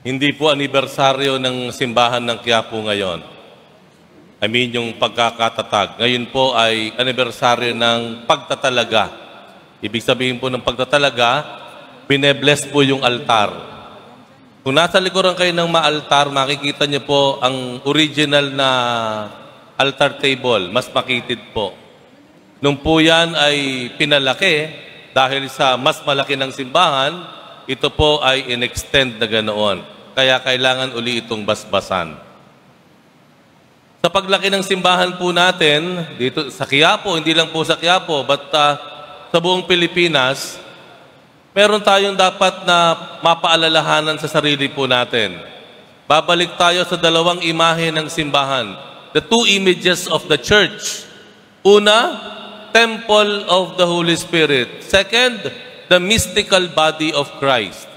Hindi po anibersaryo ng simbahan ng Quiapo ngayon. I mean yung pagkakatatag. Ngayon po ay anibersaryo ng pagtatalaga. Ibig sabihin po ng pagtatalaga, binebless po yung altar. Kung nasa likuran kayo ng maaltar, makikita niyo po ang original na altar table. Mas makitid po. Nung po yan ay pinalaki, dahil sa mas malaki ng simbahan, ito po ay in-extend na ganoon. Kaya kailangan uli itong basbasan. Sa paglaki ng simbahan po natin, dito sa Quiapo, hindi lang po sa Quiapo, but sa buong Pilipinas, meron tayong dapat na mapaalalahanan sa sarili po natin. Babalik tayo sa dalawang imahe ng simbahan. The two images of the church. Una, temple of the Holy Spirit. Second, the mystical body of Christ.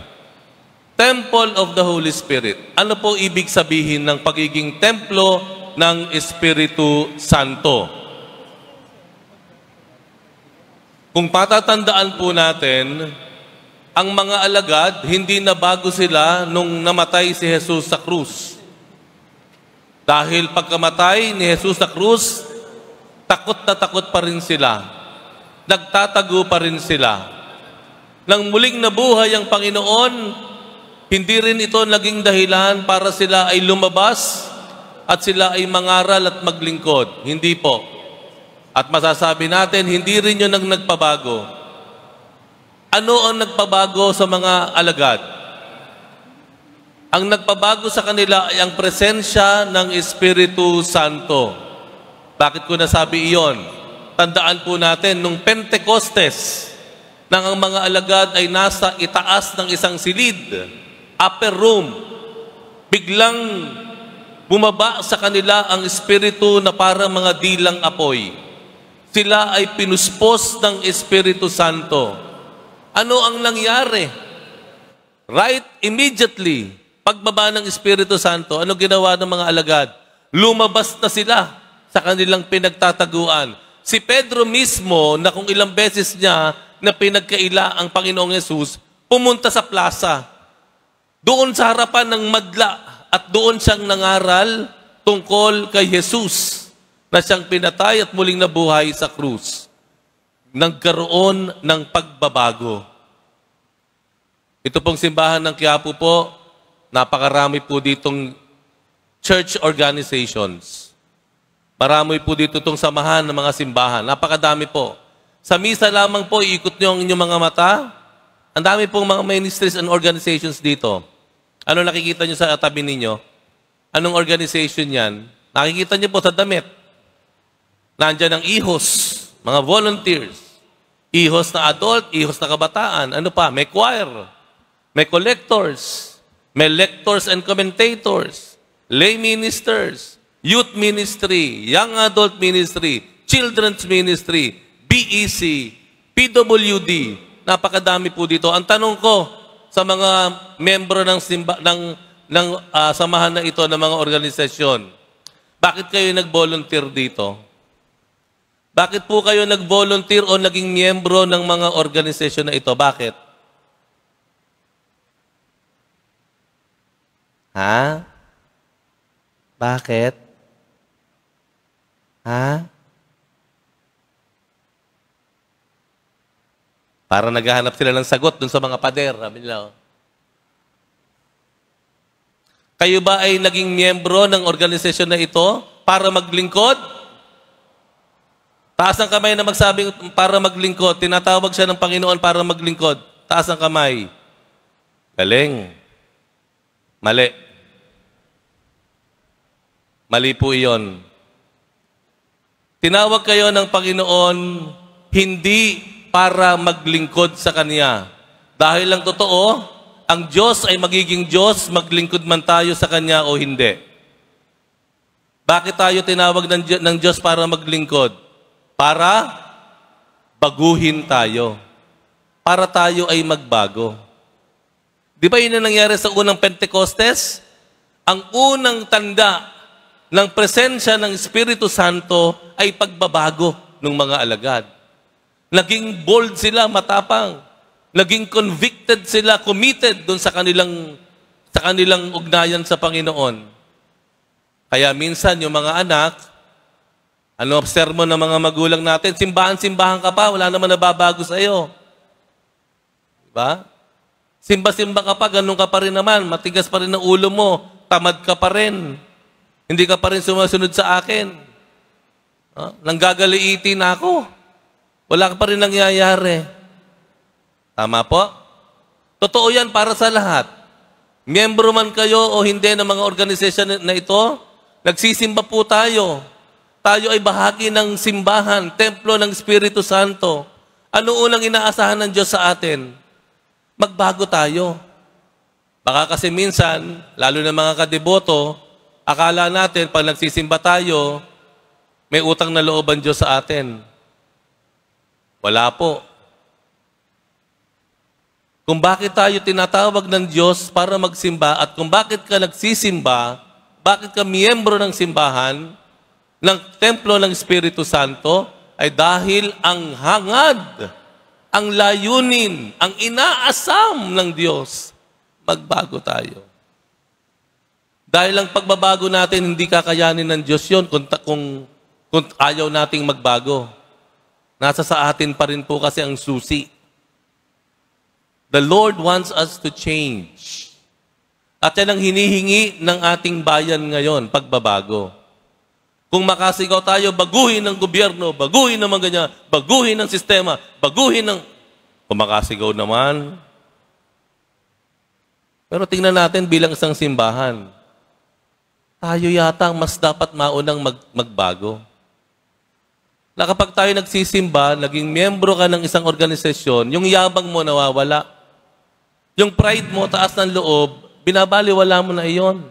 Temple of the Holy Spirit. Ano po ibig sabihin ng pagiging templo ng Espiritu Santo? Kung patatandaan po natin, ang mga alagad, hindi na bago sila nung namatay si Jesus sa krus. Dahil pagkamatay ni Jesus sa krus, takot na takot pa rin sila. Nagtatago pa rin sila. Nang muling nabuhay ang Panginoon, hindi rin ito naging dahilan para sila ay lumabas at sila ay mangaral at maglingkod. Hindi po. At masasabi natin, hindi rin yun ang nagpabago. Ano ang nagpabago sa mga alagad? Ang nagpabago sa kanila ay ang presensya ng Espiritu Santo. Bakit ko nasabi iyon? Tandaan po natin, nung Pentecostes, nang ang mga alagad ay nasa itaas ng isang silid, upper room, biglang bumaba sa kanila ang Espiritu na parang mga dilang apoy. Sila ay pinuspos ng Espiritu Santo. Ano ang nangyari? Right immediately, pagbaba ng Espiritu Santo, ano ginawa ng mga alagad? Lumabas na sila sa kanilang pinagtataguan. Si Pedro mismo, na kung ilang beses niya na pinagkaila ang Panginoong Yesus, pumunta sa plaza. Doon sa harapan ng madla, at doon siyang nangaral tungkol kay Jesus na siyang pinatay at muling nabuhay sa krus. Nagkaroon ng pagbabago. Ito pong simbahan ng Quiapo po, napakarami po ditong church organizations. Marami po dito itong samahan ng mga simbahan. Napakadami po. Sa misa lamang po, iikot niyo ang inyong mga mata. Ang dami pong mga ministries and organizations dito. Ano nakikita nyo sa tabi ninyo? Anong organization yan? Nakikita nyo po sa damit. Nandyan ang ihos, mga volunteers. Ihos na adult, ihos na kabataan. Ano pa? May choir, may collectors, may lectors and commentators, lay ministers, youth ministry, young adult ministry, children's ministry, BEC, PWD. Napakadami po dito. Ang tanong ko, sa mga membro ng samahan na ito ng mga organisasyon, bakit kayo nag-volunteer dito? Bakit po kayo nag-volunteer o naging miyembro ng mga organisasyon na ito? Bakit? Ha? Bakit? Ha? Para naghahanap sila ng sagot dun sa mga pader. Sabi nila, kayo ba ay naging miyembro ng organisasyon na ito para maglingkod? Taas ang kamay na magsabing para maglingkod. Tinatawag siya ng Panginoon para maglingkod. Taas ang kamay. Galing. Mali. Mali po iyon. Tinawag kayo ng Panginoon hindi para maglingkod sa Kanya. Dahil lang totoo, ang Diyos ay magiging Diyos, maglingkod man tayo sa Kanya o hindi. Bakit tayo tinawag ng Diyos para maglingkod? Para baguhin tayo. Para tayo ay magbago. Di ba yun ang nangyari sa unang Pentecostes? Ang unang tanda ng presensya ng Espiritu Santo ay pagbabago ng mga alagad. Naging bold sila, matapang. Naging convicted sila, committed doon sa kanilang sa kanilang ugnayan sa Panginoon. Kaya minsan yung mga anak, sermon ng mga magulang natin, simbahan ka pa, wala naman nababago sa iyo. Diba? Simba-simba ka pa, ganun ka pa rin naman, matigas pa rin ang ulo mo, tamad ka pa rin. Hindi ka pa rin sumusunod sa akin. Nanggagaliitin ako. Wala ka pa rin nangyayari. Tama po? Totoo yan para sa lahat. Miyembro man kayo o hindi ng mga organisasyon na ito, nagsisimba po tayo. Tayo ay bahagi ng simbahan, templo ng Espiritu Santo. Ano unang inaasahan ng Diyos sa atin? Magbago tayo. Baka kasi minsan, lalo na mga kadeboto, akala natin pag nagsisimba tayo, may utang na loob ang Diyos sa atin. Wala po. Kung bakit tayo tinatawag ng Diyos para magsimba at kung bakit ka nagsisimba, bakit ka miyembro ng simbahan, ng templo ng Espiritu Santo, ay dahil ang hangad, ang layunin, ang inaasam ng Diyos, magbago tayo. Dahil ang pagbabago natin, hindi kakayanin ng Diyos yun kung ayaw nating magbago. Nasa sa atin pa rin po kasi ang susi. The Lord wants us to change. At yan ang hinihingi ng ating bayan ngayon, pagbabago. Kung makasigaw tayo, baguhin ng gobyerno, baguhin ng mga ganyan, baguhin ng sistema, baguhin ng... Kung makasigaw naman. Pero tingnan natin bilang isang simbahan. Tayo yata mas dapat maunang magbago. Na kapag tayo nagsisimba, naging miyembro ka ng isang organisasyon, yung yabang mo nawawala. Yung pride mo, taas ng loob, binabaliwala mo na iyon.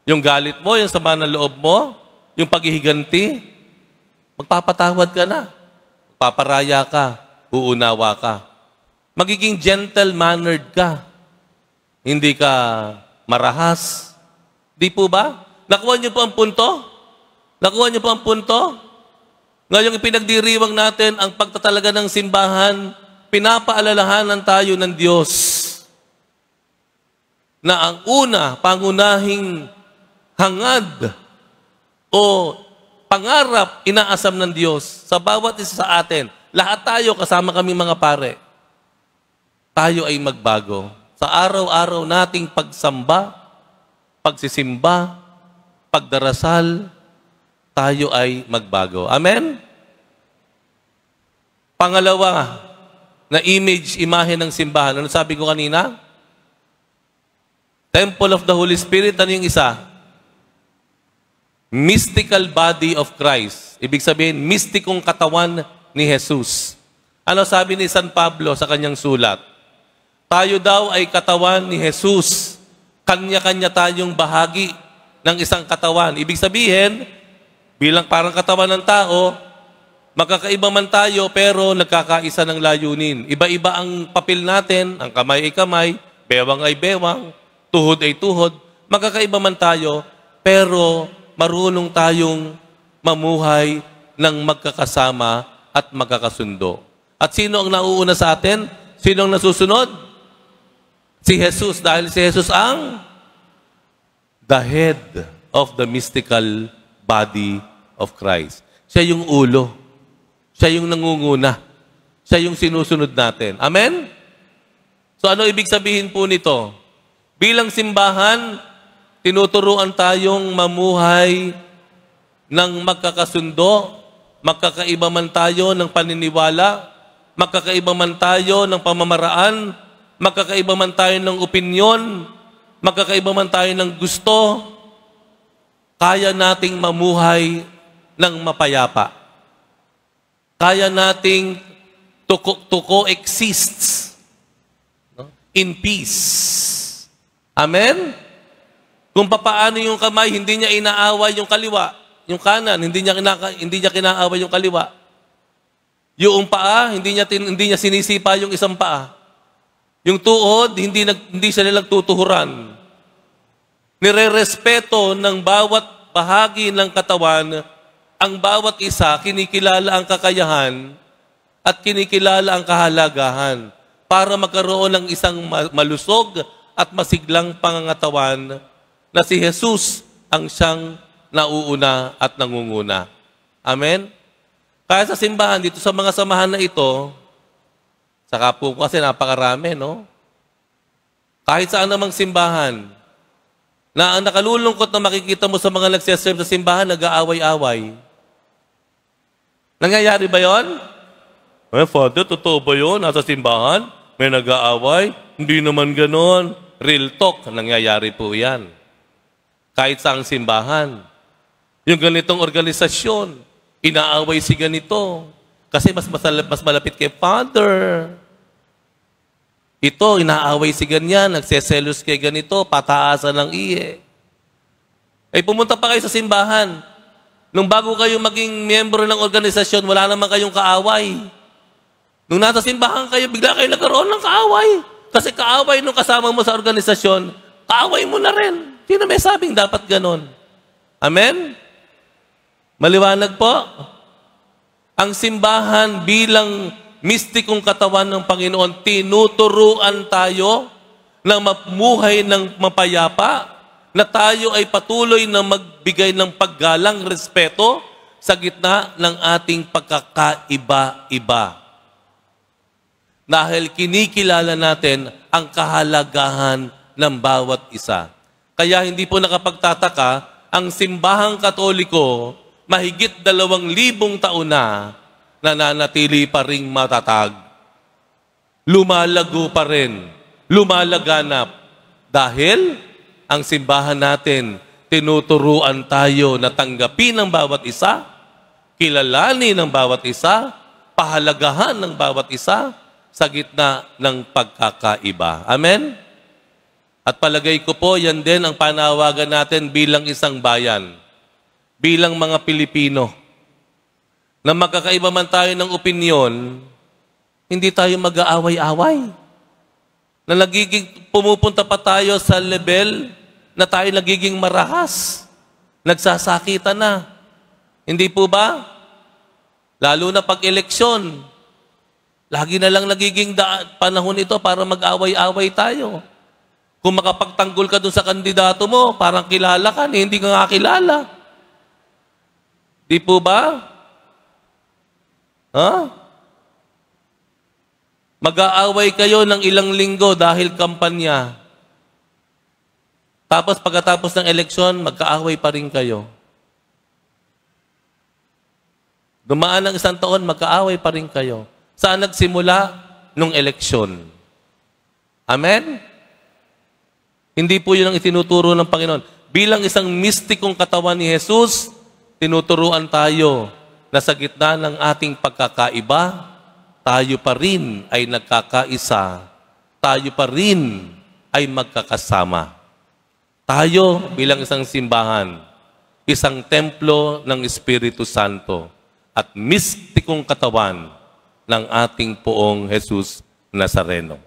Yung galit mo, yung sama ng loob mo, yung paghihiganti, magpapatawad ka na. Magpaparaya ka, uunawa ka. Magiging gentle-mannered ka. Hindi ka marahas. Di po ba? Nakuha niyo po ang punto? Nakuha niyo po ang punto? Ngayong ipinagdiriwang natin ang pagtatalaga ng simbahan, pinapaalalahanan tayo ng Diyos na ang pangunahing hangad o pangarap inaasam ng Diyos sa bawat isa sa atin. Lahat tayo, kasama kami mga pare, tayo ay magbago. Sa araw-araw nating pagsamba, pagsisimba, pagdarasal, tayo ay magbago. Amen? Pangalawa, na imahe ng simbahan. Ano sabi ko kanina? Temple of the Holy Spirit. Ano yung isa? Mystical body of Christ. Ibig sabihin, mistikong katawan ni Jesus. Ano sabi ni San Pablo sa kanyang sulat? Tayo daw ay katawan ni Jesus. Kanya-kanya tayong bahagi ng isang katawan. Ibig sabihin, bilang parang katawan ng tao, magkakaiba man tayo pero nagkakaisa ng layunin. Iba-iba ang papel natin, ang kamay ay kamay, bewang ay bewang, tuhod ay tuhod. Magkakaiba man tayo pero marunong tayong mamuhay ng magkakasama at magkakasundo. At sino ang nauuna sa atin? Sino ang nasusunod? Si Jesus. Dahil si Jesus ang the head of the mystical body of Christ. Siya yung ulo. Siya yung nangunguna. Siya yung sinusunod natin. Amen? So ano ibig sabihin po nito? Bilang simbahan, tinuturuan tayong mamuhay ng magkakasundo, magkakaiba man tayo ng paniniwala, magkakaiba man tayo ng pamamaraan, magkakaiba man tayo ng opinyon, magkakaiba man tayo ng gusto, kaya nating mamuhay ng mapayapa. Kaya nating to coexist in peace. Amen? Kung papaano yung kamay, hindi niya inaaway yung kaliwa. Yung kanan, hindi niya kinaaway yung kaliwa. Yung paa, hindi niya sinisipa yung isang paa. Yung tuhod, hindi siya nilang tutuhuran. Nire-respeto ng bawat bahagi ng katawan, ang bawat isa, kinikilala ang kakayahan at kinikilala ang kahalagahan para magkaroon ng isang malusog at masiglang pangangatawan na si Jesus ang siyang nauuna at nangunguna. Amen? Kaya sa simbahan, dito sa mga samahan na ito, saka po kasi napakarami, no? Kahit saan namang simbahan, na ang nakalulungkot na makikita mo sa mga nagsiserve sa simbahan, nag-aaway-away. Nangyayari ba yon? Father, totoo ba yun? Nasa simbahan, may nag-aaway? Hindi naman ganon. Real talk, nangyayari po yan. Kahit saang simbahan. Yung ganitong organisasyon, inaaway si ganito. Kasi mas malapit kay Father. Ito, inaaway si ganyan, nagseselos kay ganito, pataasan ng iye. Ay pumunta pa kayo sa simbahan. Nung bago kayo maging miyembro ng organisasyon, wala naman kayong kaaway. Nung nasa simbahan kayo, bigla kayo nagkaroon ng kaaway. Kasi kaaway nung kasama mo sa organisasyon, kaaway mo na rin. Sino may sabing dapat ganon? Amen? Maliwanag po? Ang simbahan bilang mistikong katawan ng Panginoon, tinuturuan tayo na mamuhay ng mapayapa, na tayo ay patuloy na magbigay ng paggalang, respeto sa gitna ng ating pagkakaiba-iba. Dahil kinikilala natin ang kahalagahan ng bawat isa. Kaya hindi po nakapagtataka, ang simbahang Katoliko, mahigit 2,000 taon na, nananatili pa ring matatag. Lumalago pa rin, lumalaganap. Dahil ang simbahan natin, tinuturuan tayo na tanggapin ng bawat isa, kilalanin ng bawat isa, pahalagahan ng bawat isa, sa gitna ng pagkakaiba. Amen? At palagay ko po, yan din ang panawagan natin bilang isang bayan, bilang mga Pilipino, na magkakaiba man tayo ng opinyon, hindi tayo mag-aaway-away. Na pumupunta pa tayo sa level na tayo nagiging marahas, nagsasakitan na. Hindi po ba? Lalo na pag-eleksyon, lagi na lang nagiging panahon ito para mag-away-away tayo. Kung makapagtanggol ka dun sa kandidato mo, parang kilala ka, hindi ka nga kilala. Di po ba? Mag-aaway kayo ng ilang linggo dahil kampanya. Tapos pagkatapos ng eleksyon, magkaaway pa rin kayo. Dumaan ng 1 taon, magkaaway pa rin kayo. Saan nagsimula? Nung eleksyon. Amen? Hindi po yun ang itinuturo ng Panginoon. Bilang isang mistikong katawan ni Jesus, tinuturuan tayo na sa gitna ng ating pagkakaiba, tayo pa rin ay nagkakaisa. Tayo pa rin ay magkakasama. Tayo bilang isang simbahan, isang templo ng Espiritu Santo at mistikong katawan ng ating Poong Jesus Nazareno.